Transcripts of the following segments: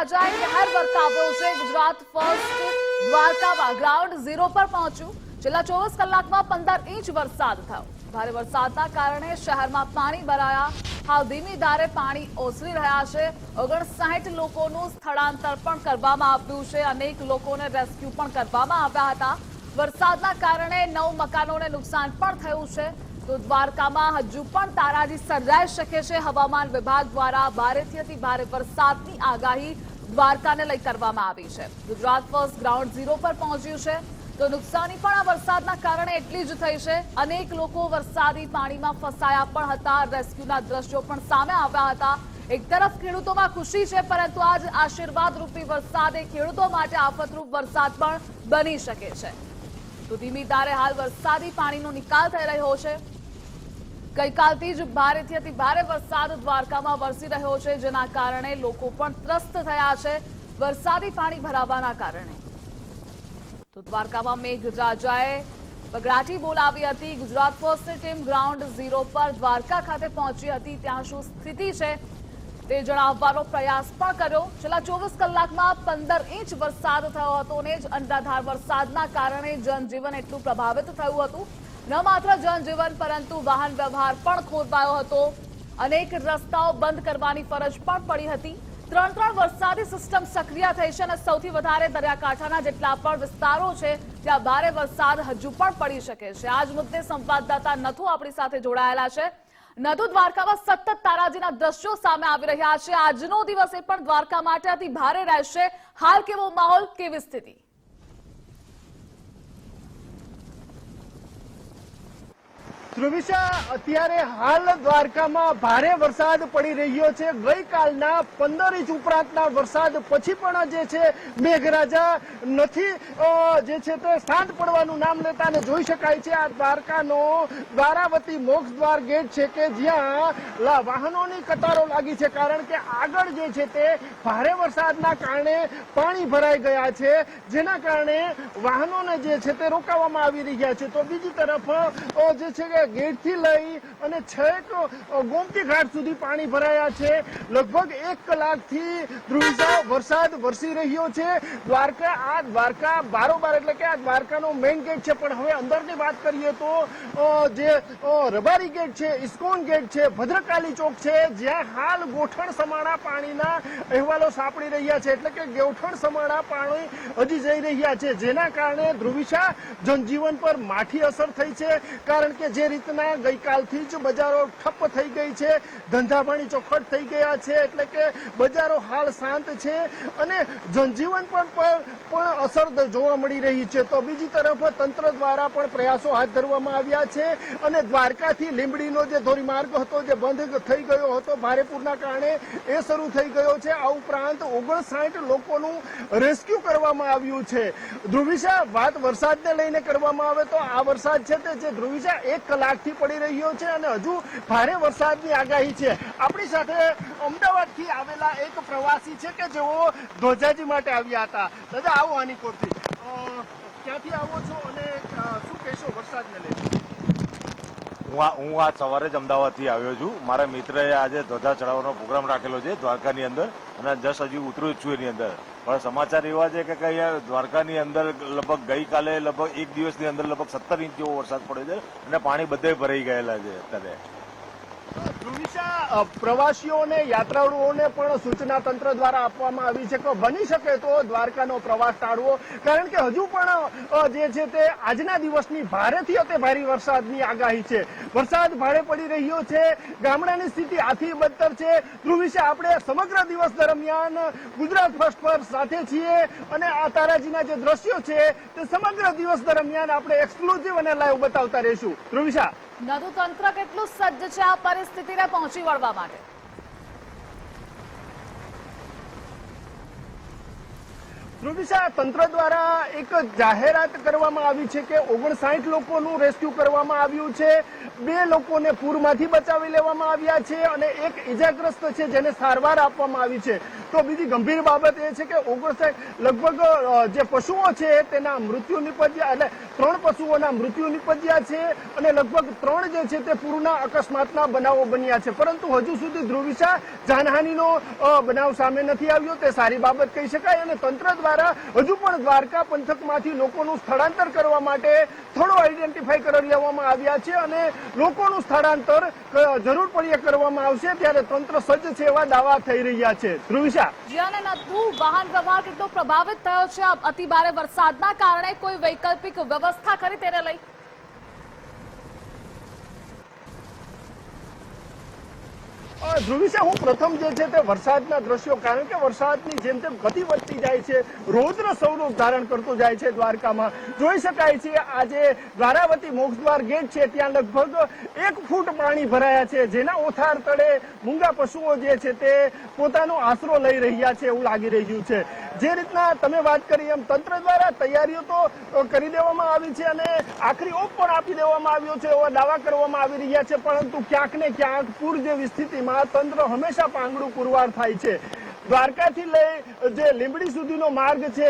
મેઘરાજાએ કહેર વર્તાવ્યો છે। ગુજરાત ફર્સ્ટ દ્વારકામાં ગ્રાઉન્ડ ઝીરો પર પહોંચ્યું। છેલ્લા 24 કલાકમાં 15 ઇંચ વરસાદ થયો। ભારે વરસાદના કારણે શહેરમાં પાણી ભરાયા। હાલ ધીમી ધારે પાણી ઓસરી રહ્યા છે। 59 લોકોનું સ્થળાંતર પણ કરવામાં આવ્યું છે। અનેક લોકોને રેસ્ક્યુ પણ કરવામાં આવ્યા હતા। વરસાદના કારણે 9 મકાનોને નુકસાન પણ થયું છે। તો દ્વારકામાં હજુ પણ તારાજી સર્જાઈ શકે છે। હવામાન વિભાગ દ્વારા ભારેથી અતિ ભારે વરસાદની આગાહી દ્વારકાને લઈ કરવામાં આવી છે। ગુજરાત ફર્સ્ટ ગ્રાઉન્ડ ઝીરો પર પહોંચ્યું છે। તો નુકસાની પણ આ વરસાદના કારણે એટલી જ થઈ છે। અનેક લોકો વરસાદી પાણીમાં ફસાયા પણ હતા। રેસ્ક્યુના દ્રશ્યો પણ સામે આવ્યા હતા। એક તરફ ખેડૂતોમાં ખુશી છે, પરંતુ આજ આશીર્વાદ રૂપી વરસાદ એ ખેડૂતો માટે આફતરૂપ વરસાદ પણ બની શકે છે। તો ધીમી ધારે હાલ વરસાદી પાણીનો નિકાલ થઈ રહ્યો છે। ગઈકાલથી જ ભારેથી અતિ ભારે વરસાદ દ્વારકામાં વરસી રહ્યો છે, જેના કારણે લોકો પણ ત્રસ્ત થયા છે વરસાદી પાણી ભરાવાના કારણે। તો દ્વારકામાં મેઘરાજાએ બગડાટી બોલાવી હતી। ગુજરાત ફર્સ્ટની ટીમ ગ્રાઉન્ડ ઝીરો પર દ્વારકા ખાતે પહોંચી હતી। ત્યાં શું સ્થિતિ છે તે જણાવવાનો પ્રયાસ પણ કર્યો। છેલ્લા 24 કલાકમાં 15 ઇંચ વરસાદ થયો હતો અને જ અનરાધાર વરસાદના કારણે જનજીવન એટલું પ્રભાવિત થયું હતું। ન માત્ર જનજીવન પરંતુ વાહન વ્યવહાર પણ ખોરવાયો હતો। અનેક રસ્તાઓ બંધ કરવાની ફરજ પણ પડી હતી। 3 વરસાદી સિસ્ટમ સક્રિય થઈ છે અને સૌથી વધારે દરિયાકાંઠાના જેટલા પણ વિસ્તારો છે ત્યાં ભારે વરસાદ હજુ પણ પડી શકે છે। આજ મુદ્દે સંવાદદાતા નથુ આપણી સાથે જોડાયેલા છે। નથુ, દ્વારકામાં સતત તારાજીના દ્રશ્યો સામે આવી રહ્યા છે। આજનો દિવસ એ પણ દ્વારકા માટે અતિ ભારે રહેશે। હાલ કેવો માહોલ, કેવી સ્થિતિ? ધ્રુવિશા, અત્યારે હાલ દ્વારકામાં ભારે વરસાદ પડી રહ્યો છે। ગઈકાલના 15 ઇંચ ઉપરાંતના વરસાદ પછી પણ જે છે મેઘરાજા નથી જે છે તે શાંત પડવાનું નામ લેતા અને જોઈ શકાય છે આ દ્વારકાનો દ્વારાવતી મોક્ષ દ્વાર ગેટ છે કે જ્યાં વાહનોની કતારો લાગી છે, કારણ કે આગળ જે છે તે ભારે વરસાદના કારણે પાણી ભરાઈ ગયા છે, જેના કારણે વાહનોને જે છે તે રોકાવવામાં આવી રહ્યા છે। તો બીજી તરફ જે છે કે ગેટથી લઈ અને છેક ગોમતી ઘાટ સુધી પાણી ભરાયા છે। લગભગ 1 કલાકથી ધ્રુવિશા વરસાદ વરસી રહ્યો છે। દ્વારકા બારોબાર, એટલે કે આ દ્વારકાનો મેઇન ગેટ છે, પણ હવે અંદરની વાત કરીએ તો જે રબારી ગેટ છે, ઇસ્કોન ગેટ છે, ભદ્રકાલી ચોક છે, જ્યાં હાલ ગોઠણ સમાણા પાણીના અહેવાલો સાંપડી રહ્યા છે, એટલે કે ગોઠણ સમાણા પાણી હજી જઈ રહ્યા છે, જેના કારણે ધ્રુવિશા જનજીવન પર માઠી અસર થઈ છે। કારણ કે જે રીતના ગઈકાલથી જ બજારો ઠપ્પ થઈ ગઈ છે, ધંધાપાણી ચોખવટ થઈ ગયા છે, એટલે કે બજારો હાલ શાંત છે અને જનજીવન પર પણ અસર જોવા મળી રહી છે। તો બીજી તરફ તંત્ર દ્વારા પણ પ્રયાસો હાથ ધરવામાં આવ્યા છે અને દ્વારકાથી લીંબડીનો જે ધોરીમાર્ગ હતો, જે બંધ થઈ ગયો હતો ભારે પૂરના કારણે, એ શરૂ થઈ ગયો છે। આ ઉપરાંત 59 લોકોનું રેસ્ક્યુ કરવામાં આવ્યું છે। ધ્રુવિશા, વાત વરસાદને લઈને કરવામાં આવે તો આ વરસાદ છે તે જે ધ્રુવિશા 1 કલાકથી પડી રહ્યો છે અને હજુ ભારે વરસાદની આગાહી છે। આપણી સાથે અમદાવાદથી આવેલા એક પ્રવાસી છે કે જેઓ ધોજાજી માટે આવ્યા હતા। દાદા, આવો આનીકોટથી, ક્યાંથી આવો છો અને શું કહેશો વરસાદને લઈને? હું આજ સવારે જ અમદાવાદથી આવ્યો છું। મારા મિત્રએ આજે ધ્વજા ચડાવવાનો પ્રોગ્રામ રાખેલો છે દ્વારકાની અંદર અને જસ્ટ હજી ઉતર્યો જ છું એની અંદર। પણ સમાચાર એવા છે કે અહીંયા દ્વારકાની અંદર લગભગ ગઈકાલે લગભગ 1 દિવસની અંદર લગભગ 17 ઇંચ જેવો વરસાદ પડ્યો છે અને પાણી બધે ભરાઈ ગયેલા છે અત્યારે। ધ્રુવિશા, પ્રવાસીઓને, યાત્રાળુઓને પણ સૂચના તંત્ર દ્વારા આપવામાં આવી છે કે બની શકે તો દ્વારકાનો પ્રવાસ ટાળવો, કારણ કે હજુ પણ જે છે તે આજના દિવસની ભારેથી અતિ ભારે વરસાદની આગાહી છે। વરસાદ ભારે પડી રહ્યો છે, ગામડાની સ્થિતિ આથી બદતર છે। ધ્રુવિશા, આપણે સમગ્ર દિવસ દરમિયાન ગુજરાત ફર્સ્ટ પર સાથે છીએ અને આ તારાજીના જે દ્રશ્યો છે તે સમગ્ર દિવસ દરમિયાન આપણે એક્સક્લુઝિવ અને લાઈવ બતાવતા રહીશું। ધ્રુવિશા, નથુ, તંત્ર કેટલું સજ્જ છે આ પરિસ્થિતિને પહોંચી વળવા માટે? ધ્રુવિશા, તંત્ર દ્વારા એક જાહેરાત કરવામાં આવી છે કે 59 લોકોનું રેસ્ક્યુ કરવામાં આવ્યું છે, 2 લોકોને પૂરમાંથી બચાવી લેવામાં આવ્યા છે અને એક ઈજાગ્રસ્ત છે જેને સારવાર આપવામાં આવી છે. તો બીજી ગંભીર બાબત એ છે કે 59 લગભગ જે પશુઓ છે તેના મૃત્યુ નિપજ્યા, એટલે 3 પશુઓના મૃત્યુ નિપજ્યા છે અને લગભગ 3 જે છે તે પૂરના અકસ્માતના બનાવો બન્યા છે. પરંતુ હજુ સુધી ધ્રુવિશા જાનહાનિનો બનાવ સામે નથી આવ્યો, તે સારી બાબત કહી શકાય. અને તંત્ર દ્વારા હજુ પણ દ્વારકા પંથકમાંથી લોકોનું સ્થળાંતર કરવા માટે સ્થળો આઈડેન્ટિફાઈ કરી લેવામાં આવ્યા છે અને લોકોનું સ્થળાંતર જરૂર પડ્યે કરવામાં આવશે ત્યારે તંત્ર સજ્જ છે એવા દાવા થઈ રહ્યા છે. ધ્રુવિશા, જ્યાં નથુ વાહન વ્યવહાર કેટલો પ્રભાવિત થયો છે અતિ ભારે વરસાદના કારણે, કોઈ વૈકલ્પિક વ્યવસ્થા કરી તેને લઈ? ધ્રુવિશા, હું પ્રથમ જે છે તે વરસાદના દ્રશ્યો, કારણ કે વરસાદની જેમ તેમ ગતિ વધતી જાય છે, રૌદ્ર સ્વરૂપ ધારણ કરતો જાય છે દ્વારકામાં, જોઈ શકાય છે. આજે દ્વારાવતી મોક્ષદ્વાર ગેટ છે ત્યાં લગભગ 1 ફૂટ પાણી ભરાયા છે, જેના ઓથાર તળે મૂંગા પશુઓ જે છે તે પોતાનો આશરો લઈ રહ્યા છે એવું લાગી રહ્યું છે. જે રીતના તમે વાત કરી એમ તંત્ર દ્વારા તૈયારીઓ તો કરી દેવામાં આવી છે અને આખરી ઓપ પણ આપી દેવામાં આવ્યો છે એવા દાવા કરવામાં આવી રહ્યા છે, પરંતુ ક્યાંક ને ક્યાંક પૂર જેવી સ્થિતિમાં તંત્ર હંમેશા પાંગડું પુરવાર થાય છે. દ્વારકાથી લઈ જે લીંબડી સુધીનો માર્ગ છે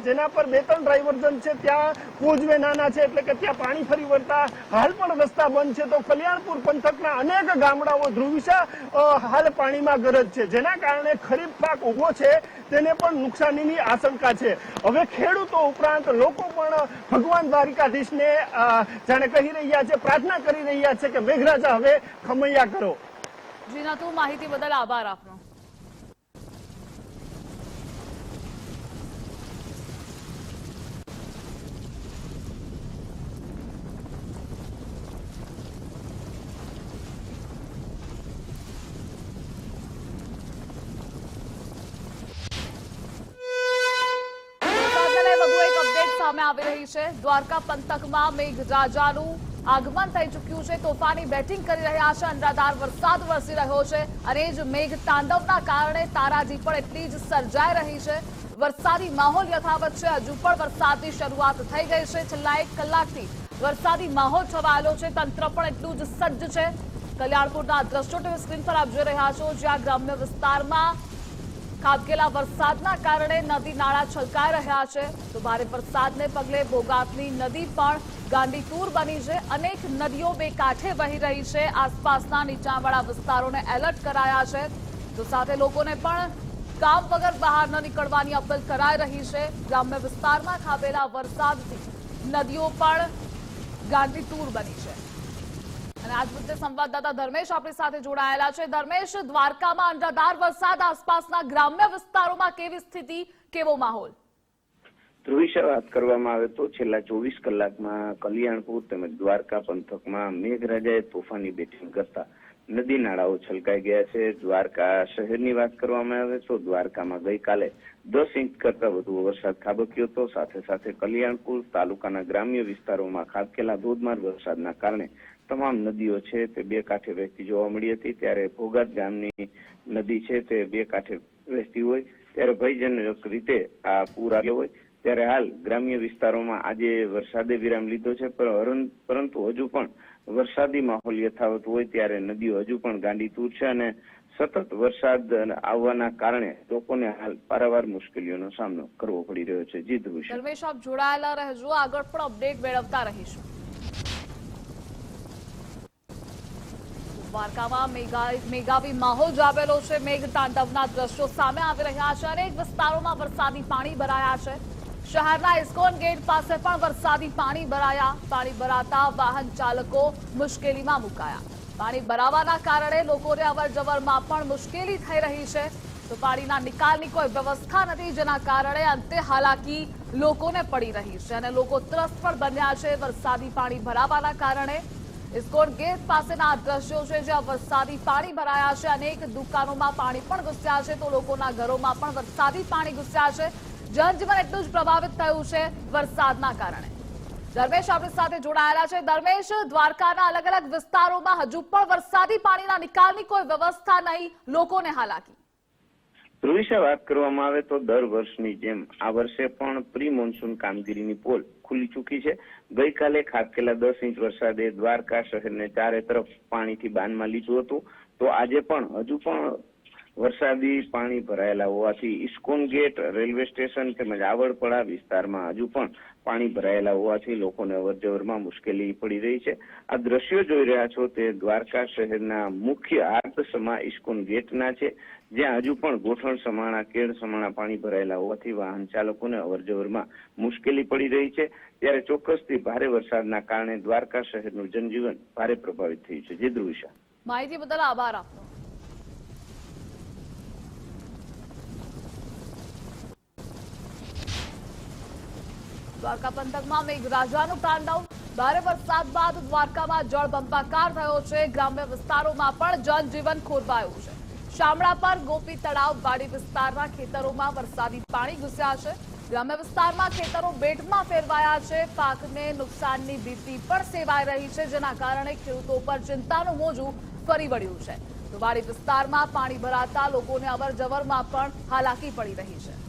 જેના પર 2-3 ડાયવર્ઝન છે, ત્યાં કોઝવે નાના છે એટલે કે ત્યાં પાણી ફરી વળતા હાલ પણ રસ્તા બંધ છે. તો કલ્યાણપુર પંથકના અનેક ગામડાઓ ધ્રુવિશા હાલ પાણીમાં ગરજ છે, જેના કારણે ખરીફ પાક ઉભો છે તેને પણ નુકસાનીની આશંકા છે. હવે ખેડૂતો ઉપરાંત લોકો પણ ભગવાન દ્વારિકાધીશને જાણે કહી રહ્યા છે, પ્રાર્થના કરી રહ્યા છે કે મેઘરાજા હવે ખમૈયા કરો. જી નથુ, માહિતી બદલ આભાર આપનો. સામે આવી રહી છે. દ્વારકા પંથકમાં મેઘરાજાનું આગમન થઈ ચૂક્યું છે, તોફાની બેટિંગ કરી રહ્યા છે, અનરાધાર વરસાદ વરસી રહ્યો છે અને જ મેઘ તાંડવના કારણે તારાજી પણ એટલી જ સર્જાઈ રહી છે. વરસાદી માહોલ યથાવત છે, હજુ પણ વરસાદની શરૂઆત થઈ ગઈ છે. છેલ્લા 1 કલાકથી વરસાદી માહોલ છવાયેલો છે, તંત્ર પણ એટલું જ સજ્જ છે. કલ્યાણપુરના દ્રશ્યો ટીવી સ્ક્રીન પર આપ જોઈ રહ્યા છો, જ્યાં ગ્રામ્ય વિસ્તારમાં ખાબકેલા વરસાદના કારણે નદી નાળા છલકાઈ રહ્યા છે. તો ભારે વરસાદને પગલે ભોગાતની નદી પણ ગાંડીતુર બની છે. અનેક નદીઓ બે કાંઠે વહી રહી છે. આસપાસના નીચાણવાળા વિસ્તારોને એલર્ટ કરાયા છે. તો સાથે લોકોને પણ કામ વગર બહાર ન નીકળવાની અપીલ કરાઈ રહી છે. ગ્રામ્ય વિસ્તારમાં ખાબેલા વરસાદથી નદીઓ પણ ગાંડીતુર બની છે. અને આજ મુદ્દે સંવાદદાતા ધર્મેશ આપણી સાથે જોડાયેલા છે. ધર્મેશ, દ્વારકામાં અનરાધાર વરસાદ, આસપાસના ગ્રામ્ય વિસ્તારોમાં કેવી સ્થિતિ, કેવો માહોલ? ધ્રુવિશા, વાત કરવામાં આવે તો છેલ્લા 24 કલાકમાં કલ્યાણપુર તેમજ દ્વારકા પંથકમાં મેઘરાજાએ તોફાની બેટિંગ કરતા નદી નાળાઓ છલકાઈ ગયા છે. દ્વારકા શહેરની વાત કરવામાં આવે તો દ્વારકામાં ગઈકાલે 10 ઇંચ કરતા વધુ વરસાદ ખાબક્યો હતો. સાથે સાથે કલ્યાણપુર તાલુકાના ગ્રામ્ય વિસ્તારોમાં ખાબકેલા ધોધમાર વરસાદના કારણે તમામ નદીઓ છે તે બે કાંઠે વહેતી જોવા મળી હતી. ત્યારે ભોગાત ગામની નદી છે તે બે કાંઠે વહેતી હોય ત્યારે ભયજનક રીતે આ પૂર આવ્યો હોય. ત્યારે હાલ ગ્રામ્ય વિસ્તારોમાં આજે વરસાદે વિરામ લીધો છે, પરંતુ હજુ પણ વરસાદી માહોલ યથાવત હોય ત્યારે નદીઓ હજુ પણ ગાંડીતુર છે અને સતત વરસાદ આવવાના કારણે લોકોને હાલ પારાવાર મુશ્કેલીઓનો સામનો કરવો પડી રહ્યો છે. જી ધ્રુવિશા. ધર્મેશ, આપ જોડાયેલા રહેજો, આગળ પણ અપડેટ મેળવતા રહીશું. દ્વારકામાં મેઘાવી માહોલ જામેલો છે. મેઘ તાંડવના દ્રશ્યો સામે આવી રહ્યા છે. અનેક વિસ્તારોમાં વરસાદી પાણી ભરાયા છે. શહેરના ઇસ્કોન ગેટ પાસે પણ વરસાદી પાણી ભરાયા. પાણી ભરાતા વાહન ચાલકો મુશ્કેલીમાં મુકાયા. પાણી ભરાવાના કારણે લોકોને અવરજવરમાં પણ મુશ્કેલી થઈ રહી છે. તો પાણીના નિકાલની કોઈ વ્યવસ્થા નથી, જેના કારણે અંતે હાલાકી લોકોને પડી રહી છે અને લોકો ત્રસ્ત પણ બન્યા છે વરસાદી પાણી ભરાવાના કારણે. ઇસ્કોન ગેટ પાસેના દ્રશ્યો છે, જ્યાં વરસાદી પાણી ભરાયા છે. અનેક દુકાનોમાં પાણી પણ ઘૂસ્યા છે, તો લોકોના ઘરોમાં પણ વરસાદી પાણી ઘૂસ્યા છે. જનજીવન એટલું જ પ્રભાવિત થયું છે વરસાદના કારણે. ધર્મેશ આપણી સાથે જોડાયેલા છે. ધર્મેશ, દ્વારકાના અલગ અલગ વિસ્તારોમાં હજુ પણ વરસાદી પાણીના નિકાલની કોઈ વ્યવસ્થા નહીં, લોકોને હાલાકી. ધ્રુવિશા, વાત કરવામાં આવે તો દર વર્ષની જેમ આ વર્ષે પણ પ્રી મોન્સૂન કામગીરીની પોલ ખુલી ચૂકી છે. ગઈકાલે ખાબકેલા 10 ઇંચ વરસાદે દ્વારકા શહેરને ચારે તરફ પાણીથી બાનમાં લીધું હતું. તો આજે પણ હજુ પણ વરસાદી પાણી ભરાયેલા હોવાથી ઇસ્કોન ગેટ, રેલવે સ્ટેશન તેમજ આવડપડા વિસ્તારમાં હજુ પણ પાણી ભરાયેલા હોવાથી લોકોને અવરજવરમાં મુશ્કેલી પડી રહી છે. આ દ્રશ્યો જોઈ રહ્યા છો તે દ્વારકા શહેરના મુખ્ય આર્તસમા ઇસ્કોન ગેટના છે, જ્યાં હજુ પણ ગોઠણ સમાણા, કેડ સમાણા પાણી ભરાયેલા હોવાથી વાહન ચાલકોને અવરજવરમાં મુશ્કેલી પડી રહી છે. ત્યારે ચોક્કસથી ભારે વરસાદના કારણે દ્વારકા શહેરનું જનજીવન ભારે પ્રભાવિત થયું છે. જે ધ્રુવિશા, માહિતી બદલ આભાર આપનો. દ્વારકા પંથકમાં મેઘરાજાનું તાંડવ. ભારે વરસાદ બાદ દ્વારકામાં જળબંબાકાર થયો છે. ગ્રામ્ય વિસ્તારોમાં પણ જનજીવન ખોરવાયું છે. શામળા પર ગોપી તળાવ વાડી વિસ્તારના ખેતરોમાં વરસાદી પાણી ઘૂસ્યા છે. ગ્રામ્ય વિસ્તારમાં ખેતરો બેટમાં ફેરવાયા છે. પાકને નુકસાનની ભીતિ પણ સેવાઈ રહી છે, જેના કારણે ખેડૂતો પર ચિંતાનું મોજું ફરી વળ્યું છે. તો વાડી વિસ્તારમાં પાણી ભરાતા લોકોને અવરજવરમાં પણ હાલાકી પડી રહી છે.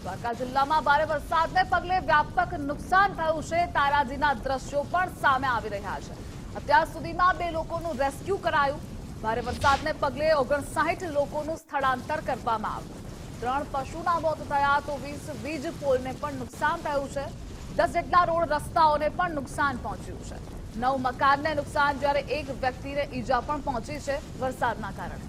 દ્વારકા જિલ્લામાં ભારે વરસાદને પગલે વ્યાપક નુકસાન થયું છે. તારાજીના દ્રશ્યો પણ સામે આવી રહ્યા છે. અત્યાર સુધીમાં 2 લોકોનું રેસ્ક્યુ કરાયું. ભારે વરસાદને પગલે 59 લોકોનું સ્થળાંતર કરવામાં આવ્યું. 3 પશુના મોત થયા તો 20 વીજ પોલને પણ નુકસાન થયું છે. 10 જેટલા રોડ રસ્તાઓને પણ નુકસાન પહોંચ્યું છે. 9 મકાનને નુકસાન, જ્યારે 1 વ્યક્તિને ઈજા પણ પહોંચી છે વરસાદના કારણે.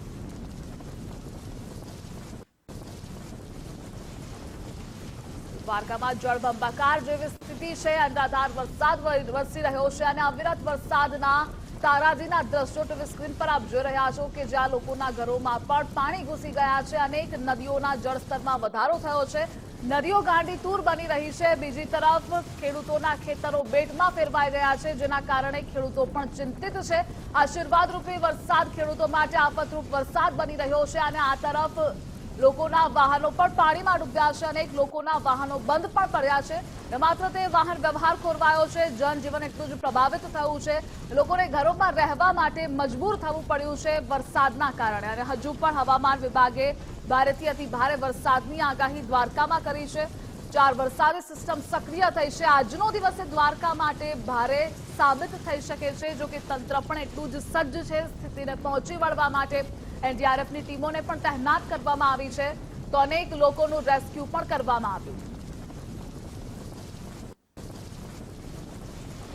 દ્વારકામાં જળબંબાકાર જેવી સ્થિતિ છે. અનરાધાર વરસાદ વરસી રહ્યો છે અને અવિરત વરસાદના તારાજીના દ્રશ્યો ટીવી સ્ક્રીન પર આપ જોઈ રહ્યા છો કે જ્યાં લોકોના ઘરોમાં પણ પાણી ઘૂસી ગયા છે. અનેક નદીઓના જળસ્તરમાં વધારો થયો છે. નદીઓ ગાંડીતૂર બની રહી છે. બીજી તરફ ખેડૂતોના ખેતરો બેટમાં ફેરવાઈ ગયા છે, જેના કારણે ખેડૂતો પણ ચિંતિત છે. આશીર્વાદ રૂપી વરસાદ ખેડૂતો માટે આફતરૂપ વરસાદ બની રહ્યો છે અને આ તરફ લોકોના વાહનો પણ પાણીમાં ડૂબ્યા છે. અનેક લોકોના વાહનો બંધ પણ પડ્યા છે. ન માત્ર તે વાહન વ્યવહાર ખોરવાયો છે, જનજીવન એટલું જ પ્રભાવિત થયું છે. લોકોને ઘરોમાં રહેવા માટે મજબૂર થવું પડ્યું છે વરસાદના કારણે. અને હજુ પણ હવામાન વિભાગે ભારેથી અતિ ભારે વરસાદની આગાહી દ્વારકામાં કરી છે. 4 વરસાદી સિસ્ટમ સક્રિય થઈ છે. આજનો દિવસ દ્વારકા માટે ભારે સાબિત થઈ શકે છે. જો કે તંત્ર પણ એટલું જ સજ્જ છે સ્થિતિને પહોંચી વળવા માટે. એનડીઆરએફની ટીમોને પણ તહેનાત કરવામાં આવી છે. તો અનેક લોકોનું રેસ્ક્યુ પણ કરવામાં આવ્યું.